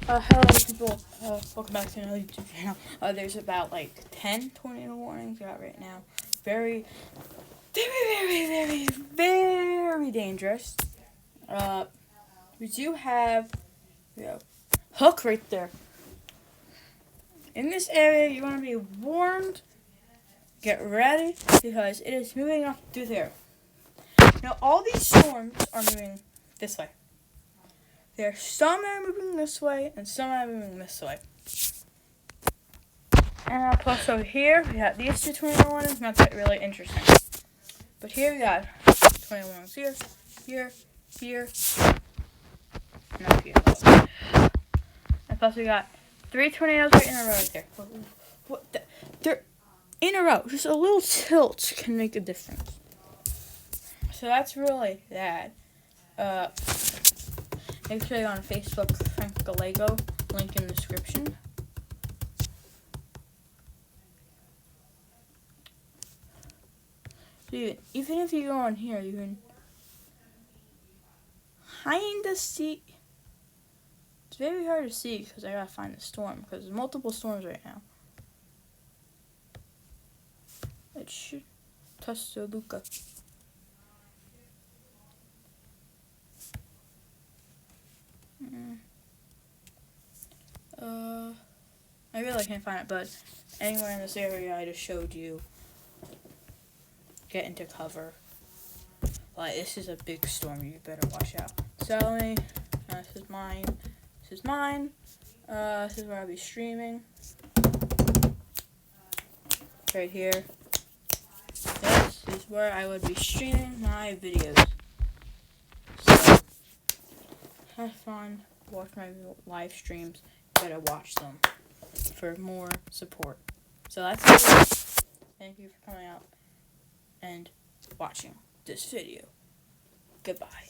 Hello people, welcome back to another YouTube channel. There's about like 10 tornado warnings out right now. Very, very dangerous. We do have, Hook right there. In this area, you want to be warned. Get ready, because it is moving up through there. Now, all these storms are moving this way. There's some that are moving this way, and some that are moving this way. And plus over here, we got these two tornado warnings, and that's really interesting. But here we got tornado warnings here, and up here. And plus we got 3 tornadoes right in a row right there. They're in a row. Just a little tilt can make a difference. So that's really that. Make sure you're on Facebook, Frank Gallego, link in the description. So even if you go on here, you can kind of see. It's very hard to see because I gotta find the storm because there's multiple storms right now. It should touch the Luca. I really can't find it, but anywhere in this area I just showed you, get into cover. Like, this is a big storm, you better watch out. So, this is mine. This is mine. This is where I'll be streaming. Right here. This is where I would be streaming my videos. So, have fun. Watch my live streams. You better watch them for more support. So that's it. Thank you for coming out and watching this video. Goodbye.